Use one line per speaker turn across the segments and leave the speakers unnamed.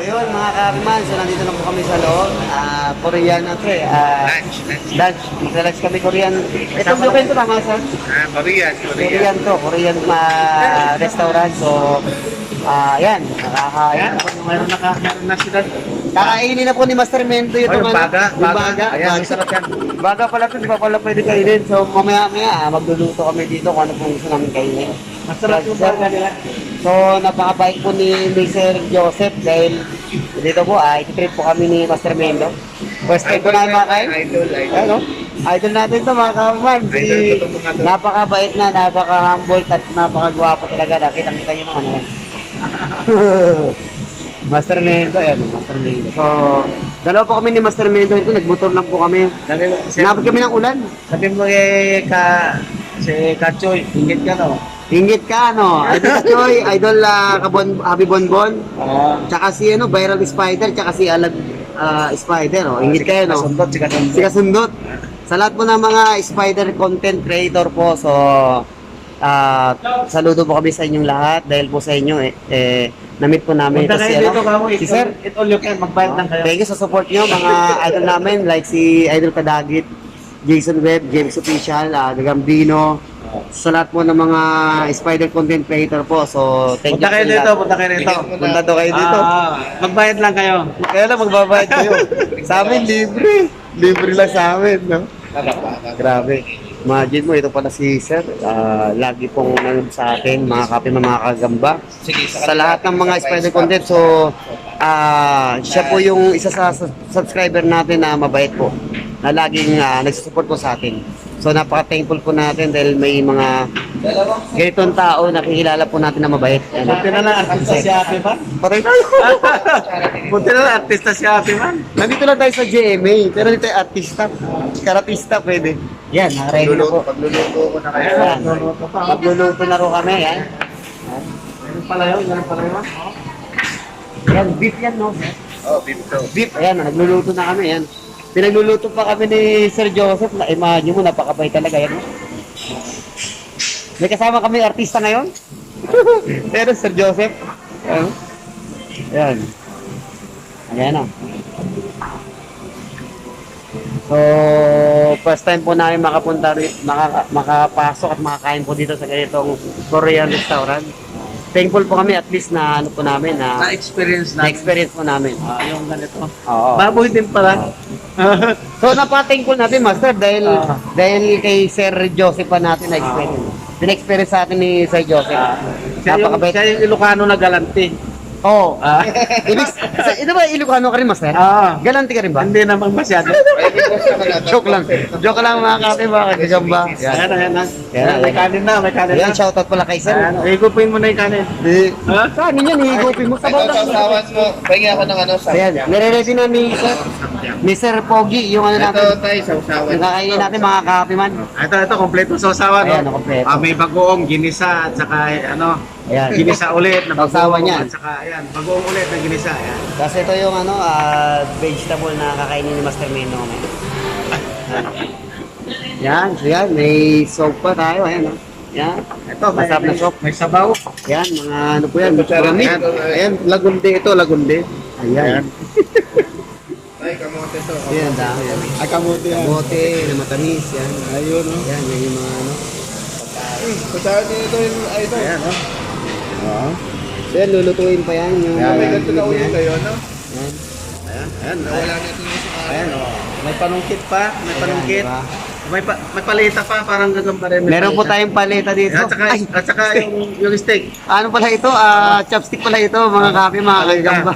So yun mga kapiman, so nandito na po kami sa loob. Korean na ito eh. Lunch. Mag-lunch kami Korean. Itong lugar ito tama sir?
Korean.
Korean to, Korean restaurant. So, yan. Nakakain.
Meron na sila.
Kakainin na po ni Master Mendo yung
Yung baga.
Yung baga.
Ayan, masarap yan.
Baga pala ito, di ba pala pwede kainin. So mamaya magluluto kami dito kung ano pong gusto namin kainin.
Masarap yung baga nila.
So napakabait po ni Sir Joseph dahil dito po ititrip po kami ni Master Mendo. First time ko na makain.
Idol.
Ano? Idol natin to mga kaman. Si napakabait na, napaka-humble at napakagwapo talaga. Nakita-kita nyo naman yan. Master Mendo, ayan, Master Mendo. So, dalawa po kami ni Master Mendo ito, nagmotor lang po kami. Nabot kami ng ulan.
Sabi mo si Kachoy, ingit ka no?
Ingit ka, ano? Idol Kachoy, Idol Happy Bonbon. Tsaka si Viral Spider, tsaka si Alag Spider. Oh. Ingit kayo, no? Si Kasundot. Sa lahat po ng mga Spider content creator po, so saludo po kami sa inyong lahat dahil po sa inyo na-meet po namin ito si Sir.
It all you can, magbayad lang kayo.
Thank you sa support nyo mga idol namin like si Idol Kadagit, Jason Webb, James Official, Gagambino, sa lahat po ng mga Spider content creator po. So thank you.
Punta kayo dito.
Punta to kayo dito.
Magbayad lang kayo.
Kaya lang magbabayad kayo. Sa amin libre. Libre lang sa amin, no? Grabe. Imagine mo, ito pala si Sir. Lagi pong nanonood sa atin, mga kape, mga kagamba. Sa lahat ng mga Spider content. So, siya po yung isa sa subscriber natin na mabait po. Na laging nagsusupport po sa atin. So, napaka-thankful po natin dahil may mga ganitong tao na nakikilala po natin na mabait.
Buti na lang artista si Happy Man.
Patay tayo.
Buti na lang artista si Happy Man.
Nandito lang tayo sa GMA, pero dito ay artista. Karatista pwede. Yan, nakaready na po.
Pagluluto ko na kayo.
Ayan. Magluluto na ro kami, yan.
Ganun pala yun.
Yan, beef yan, no?
Oh, beef to.
Beef, ayan, nagluluto na kami, yan. Pinagluluto pa kami ni Sir Joseph, na imagine mo, napakabay talaga yan, no? May kasama kami artista ngayon. Pero Sir Joseph, ayan. Ayan, no? So, first time po namin makapasok at makakain po dito sa ganitong Korean restaurant. Thankful po kami at least na ano po namin na
Na-experience
na-experience po namin.
yung ganito.
Oo.
Baboy din pala.
So, napaka-thankful natin, Master, dahil kay Sir Joseph pa natin na-experience. Pina-experience sa atin ni Sir Joseph. Napakabait.
Siya yung Ilocano na galanti.
Oo. Ito ba Ilocano ka rin, Master? Galanti ka rin ba?
Hindi naman masyado.
Joke lang. Joke lang mga kate, mga kagagamba.
Ayan.
Yan.
May kanin na.
Ayan, shoutout pala kay Sir.
Higupin mo na yung kanin.
Sa amin yan, higupin mo. Sabaw lang.
mo. Pahingi ako ng ano.
Ayan, nire-ready na ni Sir Pogi, yung ano natin.
tayo, sausawan.
Yung kakainin natin mga kapiman.
Ito, kompleto sausawan.
Ayan, kompleto.
May bagoong, ginisa, at saka
Ayan.
ginisa ulit na
Sausawan
bagoong,
yan.
at saka bagoong ulit na ginisa. Ayan.
Kasi ito yung vegetable na kakainin ni Master Meno. Yan, may soup pa tayo. Ayan, yan.
Ito,
Masarap na soup.
May sabaw.
Yan, mga ano po yan. Maraming.
Ayan, lagunde ito, lagunde.
Ayan.
Ay, kamote to.
Ayan, dami.
Ay, kamote yan.
Kamote, na matamis. Yan.
Ayun, no?
Yan, yan yung mga ano.
Kutsara dito yung ito.
Ayan, no? Oo. So yan, lulutuin pa yan. Yung
May ganito na ulit kayo, no?
Yan.
Ayan, nawala na ito yung ayan, may panungkit pa, may panungkit.
Diba?
May paleta pa, parang gagamba rin.
Meron po tayong paleta dito.
At saka yung steak.
Ano pala ito? Chopstick pala ito, mga kape, mga kagamba.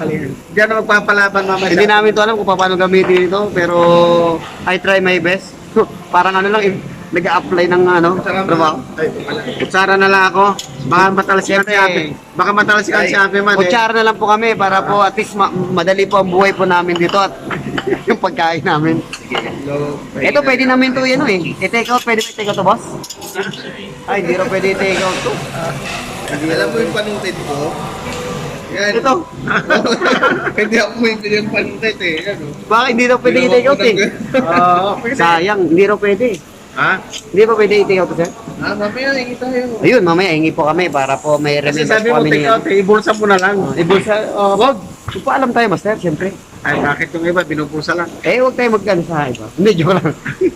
Diyan na magpapalaban mamaya.
Hindi namin to alam kung paano gamitin ito, pero I try my best. Parang ano lang, nag-a-apply ng trabaho.
Kutsara na lang ako. Baka matalsikan si Happy. Baka matalsikan si Happy man.
Kutsara na lang po kami para po at least madali po ang buhay po namin dito at yung pagkain namin. Ito pwede namin to i-take out. Pwede i-take out to, boss? Ay, hindi rin pwede i-take out to.
Alam mo yung panungkit ko? Yan.
Ito.
Hindi ako may yung panungkit eh.
Bakit hindi rin pwede i-take out eh? Sayang, hindi rin pwede.
Ha?
Hindi pa pwede i-take out to, sir?
Mamaya hingi tayo.
Ayun, mamaya hingi po kami para po may
Kasi
remembrance
sabi
po
mo,
kami
take out, ibulsa mo na lang.
Ibulsa, wag. Paalam tayo, master, siyempre.
Ay, bakit yung iba, binubulsa lang.
Huwag tayo mag-ano sa iba. Hindi, joke lang.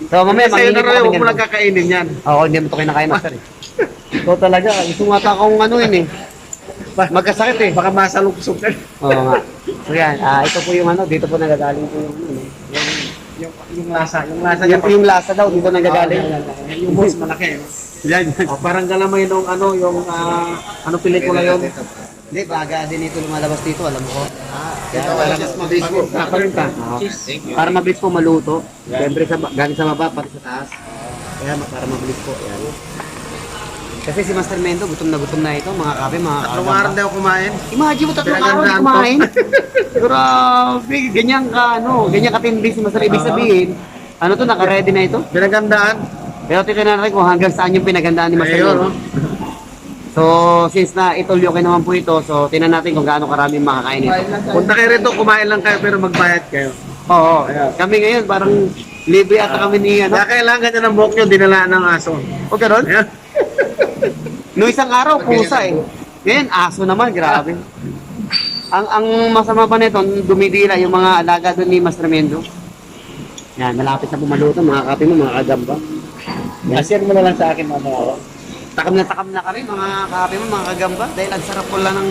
So, mamaya,
Sa'yo na
manghingi po
rin,
kami
huwag mo
ganito.
lang kakainin yan.
Oo, hindi mo ito kinakain, master eh. So, talaga, gusto nga akong ano yun eh. Magkasakit eh.
Baka masalubsog ka.
Oo nga. So yan, ito po yung ano, dito po nagagaling po yung ano.
Yung lasa, niya.
Yung lasa daw, dito nagagaling.
Yung boss, malaki.
Yan.
Parang galamay nung ano, yung ano pelikula yun.
Hindi, baga din ito lumalabas dito, alam mo ko.
Ito, para mas mabilis mo. Kaparin ka.
Para mabilis po maluto. Siyempre, galing sa baba, pati sa taas. Kaya para mabilis po. Yan. Kasi si Master Mendo, gutom na ito, mga kape, mga
Tatlong araw na ako kumain.
Imagine mo, tatlong araw na
Pinagandaan
kumain. Grabe, ganyan ka, ganyan katindi si Master. Ibig sabihin, ano to, naka-ready na ito?
Pinagandaan.
Pero tingnan natin kung hanggang saan yung pinagandaan ni Master
Ayun,
Mendo. So, since na itulyoke naman po ito, so tingnan natin kung gaano karaming makakain ito.
Punta kayo rito, kumain lang kayo pero magbayad kayo.
Oo, kami ngayon parang libre ata kami ni ano.
Kaya kailangan nyo ng buhok nyo, dinalaan ng aso.
O gano'n?
Ayan.
Noong isang araw, pusa eh. Ngayon, aso naman, grabe. Ang masama pa nito, dumidila yung mga alaga doon ni Master Mendo. Yan, malapit na pumaluto, mga kape mo, mga kagamba.
Share mo na lang sa akin mamaya.
Takam na kami, mga kape mo, mga kagamba. Dahil ang sarap po lang ng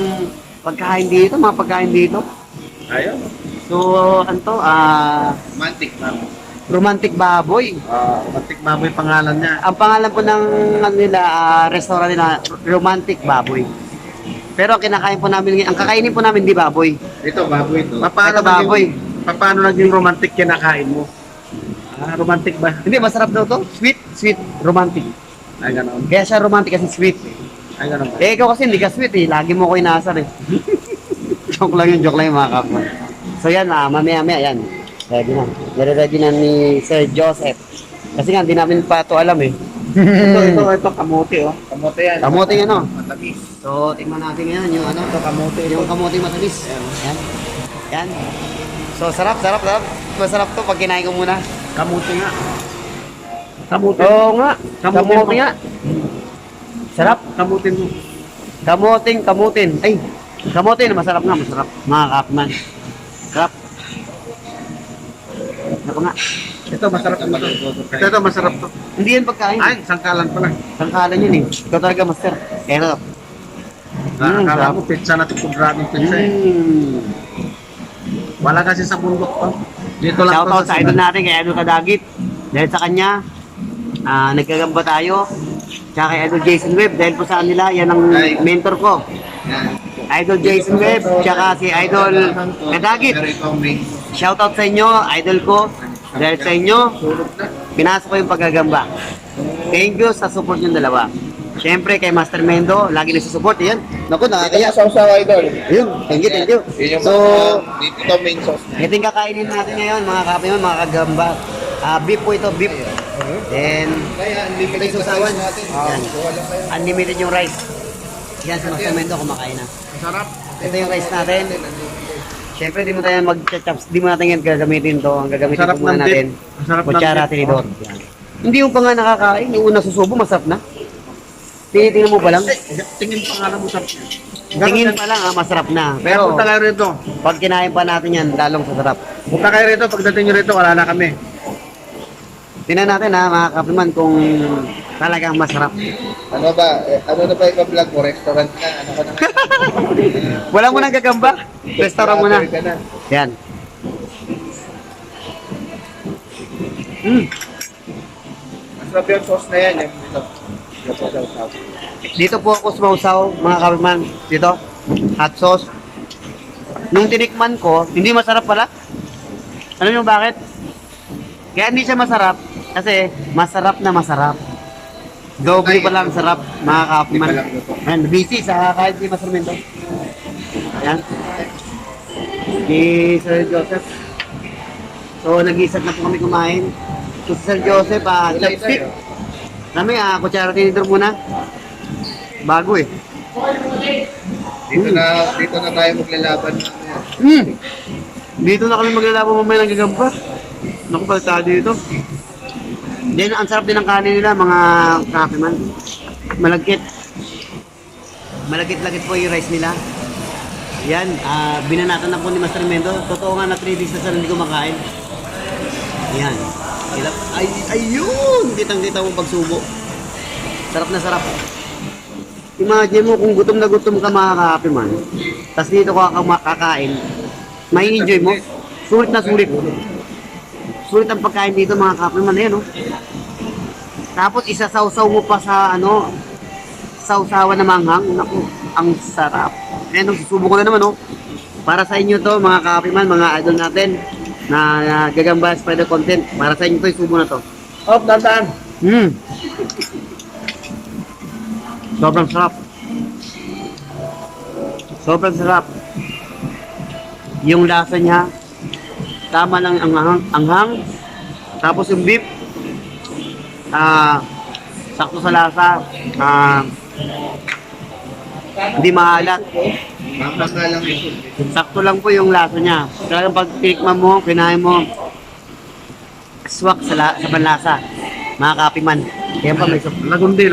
pagkain dito, mga pagkain dito.
Ayun.
So, anto,
Romantic, ma'am.
romantic baboy.
Romantic baboy pangalan niya.
Ang pangalan po ng ano nila, restaurant nila, Romantic Baboy. Pero ang kinakain po namin, ang kakainin po namin di baboy.
Ito, baboy ito.
Ito, baboy.
Paano naging romantic kinakain mo? Romantic ba?
Hindi, masarap daw to. Sweet, romantic.
Ay, gano'n.
Kaya siya romantic kasi sweet.
Ay, gano'n ba?
Ikaw kasi hindi ka sweet eh. Lagi mo ko inaasar eh. joke lang yung mga kapman. So yan, mamaya yan. Ready na. Ready na ni Sir Joseph. Kasi nga, hindi namin pa ito alam eh.
Ito, kamote, oh. Kamote yan.
Kamote yan, oh.
Matamis.
So, tingnan natin ngayon yung ano.
Ito, kamote.
Yung kamote matamis. Yan. Yan. So, sarap. Masarap to pag kinain ko muna.
Kamote nga. Kamote.
Oo nga.
Kamutin
Kamote
mo.
nga. Sarap.
Kamutin mo.
Kamutin. Ay, kamote na masarap. Mga kapman. Sarap. Ako nga.
Ito, masarap ito. Ito, masarap to.
Hindi yan pagkain.
Ay, sangkalan pala.
Sangkalan yun eh. Ikaw talaga, master. Pero,
Akala
sarap.
mo, pizza na ito, kudraning pizza eh. Wala kasi sa bundok pa. Dito lang
Shoutout
to
sa idol natin, kay Idol Kadagit. Dahil sa kanya, nagkagamba tayo. Tsaka kay Idol Jason Webb. Dahil po sa kanila, yan ang mentor ko. Idol Jason Webb, tsaka si Idol Kadagit. Shoutout sa inyo, idol ko. Dahil sa inyo, pinasok ko yung paggagamba. Thank you sa support yung dalawa. Siyempre kay Master Mendo, lagi nagsusupport. Yan. Naku, nakakaya.
Sausaw idol.
Ayun, thank you.
Yun yung
So,
dito to main sauce.
ito yung kakainin natin ngayon, mga kapiman, mga kagamba. Beef po ito, beef. Then, ito yung susawan. Yan. Unlimited yung rice. Yan, si Master Mendo kumakain na.
Masarap.
Ito yung rice natin. Siyempre, di mo tayo mag-chops, di mo natin yan gagamitin to. Ang gagamitin
Masarap
po muna
ng
natin,
dip. Masarap ng
kutsara,
dip.
tinidor. Yan. Hindi yung pa nga nakakain, yung una susubo, masarap na. Tinitingnan mo pa lang.
Tingin pa nga na mo sa...
Tingin pa lang, masarap na.
Pero
Pero,
punta kayo rito.
pag kinain pa natin yan, lalong sasarap.
Punta kayo rito. Pagdating nyo rito, wala na kami.
Tingnan natin ha, mga kapiman, kung talagang masarap.
Ano ba? Ano na ba yung vlog mo? Restaurant ka? Ano ka na?
Wala mo nang gagamba. Restaurant mo na.
Ka na.
Yan.
Masarap yung sauce na yan. Yung dito. Yung sauce.
Dito po ako sumausaw, mga kapiman. Dito, hot sauce. Nung tinikman ko, hindi masarap pala. Alam niyo bakit? Kaya hindi siya masarap, kasi masarap na masarap. Doble pa lang sarap, mga kapiman. Ayan, busy sa kahit si Master Mendo. Ayan. Si Sir Joseph. So, nag-iisat na po kami kumain. So, si Sir Joseph, chopstick. Kami, kutsara tinidor muna. Bago eh.
Dito na tayo maglalaban.
Dito na kami maglalaban mamaya ng gagamba. Naku, balita dito. Then, ang sarap din ng kanin nila, mga kapiman. malagkit. Malagkit-lagkit po yung rice nila. Yan, binanatan na po ni Master Mendo. Totoo nga na 3 days na sila hindi kumakain. Yan. Ayun! Kitang-kita mo pagsubo. Sarap na sarap. Imagine mo kung gutom na gutom ka mga ka-happy man. Tapos dito ka kakain. May enjoy mo. Sulit na sulit. Sulit ang pagkain dito mga ka-happy man. Ayan, no? Tapos isasawsaw mo pa sa sausawan na manghang. Naku, ang sarap. Ayan, susubo ko na naman, no? Para sa inyo to, mga ka-happy man, mga idol natin na gagamba spider content. Para sa inyo to, isubo na to.
Oh, dandan.
Sobrang sarap. Sobrang sarap. Yung lasa niya, tama lang ang anghang. Tapos yung beef, sakto sa lasa. Hindi maalat.
Mapaka lang ito.
Sakto lang po yung lasa niya. Kaya pag tikman mo, kinain mo, swak sa panlasa. Mga kapiman. Kaya pa may
Lagundi.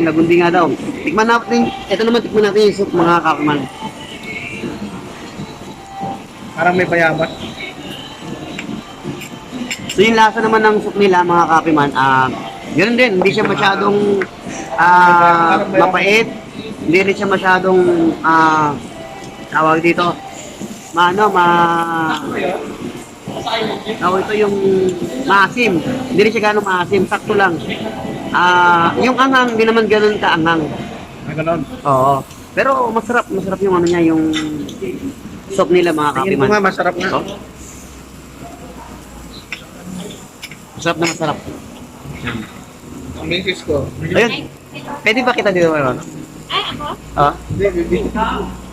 Lagundi nga daw. Tikman natin, ito naman tikman natin yung soup mga kapiman.
Parang may bayabas.
So yung lasa naman ng soup nila mga kapiman, ganoon din, hindi siya masyadong mapait, hindi rin siya masyadong tawag dito, tawag ito yung maasim, hindi rin siya gano'ng maasim, sakto lang. Yung anghang, hindi naman gano'n kaanghang.
Ganon.
Oo. Pero masarap yung ano niya, yung soup nila mga
Tingin ko
kapiman.
nga, masarap nga.
Oh. Masarap na masarap.
Ang misis ko.
Ayun. Pwede ba kita dito ngayon?
Ay, ako?
Hindi, bibig.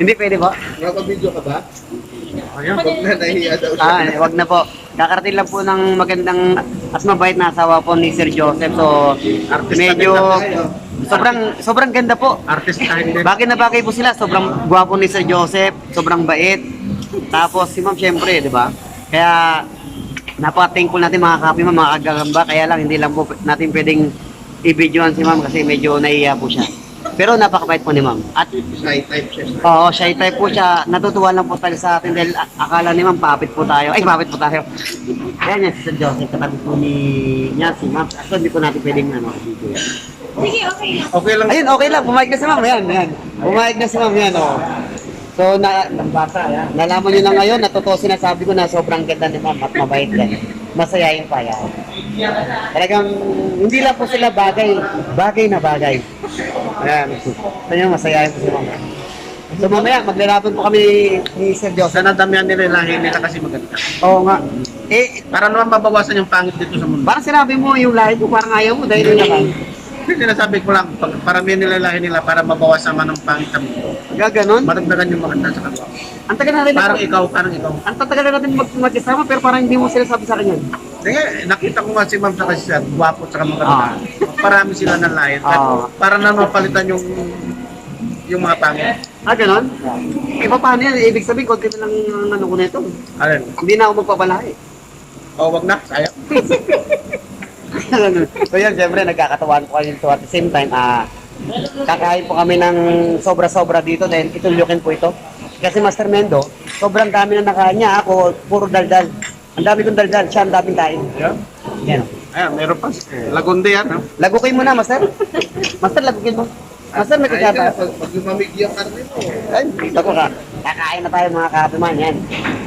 Hindi pwede ba?
Nakapag-video ka ba? Ayun, wag na, nahihiya daw siya.
Wag na po. Kakarating lang po ng magandang at mabait na asawa po ni Sir Joseph. So, medyo sobrang ganda po.
Artist tayo din.
Bagay na bagay po sila. Sobrang gwapo ni Sir Joseph. Sobrang bait. Tapos si Ma'am syempre, di ba? Kaya napaka-thankful natin mga kapi, mga kagagamba. Kaya lang hindi lang po natin pwedeng i-videoan si Ma'am kasi medyo naiiya po siya. Pero napakabait po ni Ma'am. At
Shy type siya.
oo, shy type po siya. Natutuwa lang po tayo sa atin dahil akala ni Ma'am papit po tayo. Ay, papit po tayo. Kaya niya si Sir Joseph, katabi po niya si Ma'am. So, hindi po natin pwedeng video.
Sige, okay lang.
Okay lang.
Ayun, okay lang. Pumayag na si Ma'am. Yan. Pumayag na si Ma'am. Yan, oh. So, nalaman niyo na ngayon, natotoo sinasabi ko na sobrang ganda ni Ma'am at mabait yan. Masayayin pa yan. Talagang, hindi lang po sila bagay na bagay. Ayan. So, yun, masayayin po si Ma'am. So, mamaya, maglalaban po kami ni Sir Joseph.
Sana damihan nila yung lahi nila kasi maganda.
Oo nga.
Para naman mabawasan yung pangit dito sa mundo.
Parang sinabi mo yung lahi ko, parang ayaw mo dahil yun naman.
Sinasabi ko lang, paramihan nila yung lahi nila para mabawasan man ng pangit sa mundo.
Gaganon.
Madagdagan yung maganda sa kanila.
Ang tagal na rin
Parang ikaw.
Ang tatagal na natin magkasama pero parang hindi mo sila sabi sa akin yan.
Hindi nga, nakita ko nga si Ma'am sa kasi siya, gwapo at maganda. Parami sila ng lahi. Para na mapalitan yung mga pangit.
Ganon? Paano yan? Ibig sabihin, konti na lang ang ano ko nito.
Alin?
Hindi na ako magpapalahi.
Wag na, sayang.
So yan, siyempre, nagkakatawaan po kami ito at the same time, kakain po kami ng sobra-sobra dito dahil itulukin po ito. Kasi Master Mendo, sobrang dami na nakain niya. Ako, puro daldal. Ang dami kong daldal, siya ang daming kain.
Yeah.
Yan.
Ayan, meron pa. Lagundi yan.
Lagukin mo na, Master. Master, lagukin mo. Master, may kagata.
Pag lumamig yung karne mo.
Ay, dito ko ka. Kakain na tayo mga kapiman yan.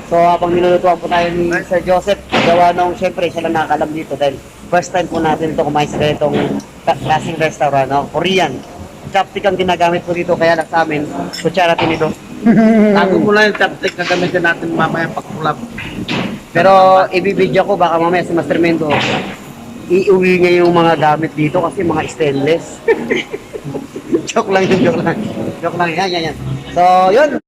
So habang nilulutuan po tayo ni Sir Joseph, gawa nung siyempre siya lang nakakalam dito dahil first time po natin ito kumain sa ganitong klaseng restaurant, no? Korean. Chopstick ang ginagamit po dito kaya lang sa amin, kutsara tinito.
Tago mo lang yung chopstick na gamitin natin mamaya pag-kulap.
Pero ibibidyo ko baka mamaya si Master Mendo iuwi niya yung mga gamit dito kasi mga stainless. Joke lang yun. Joke lang yan. So, yun.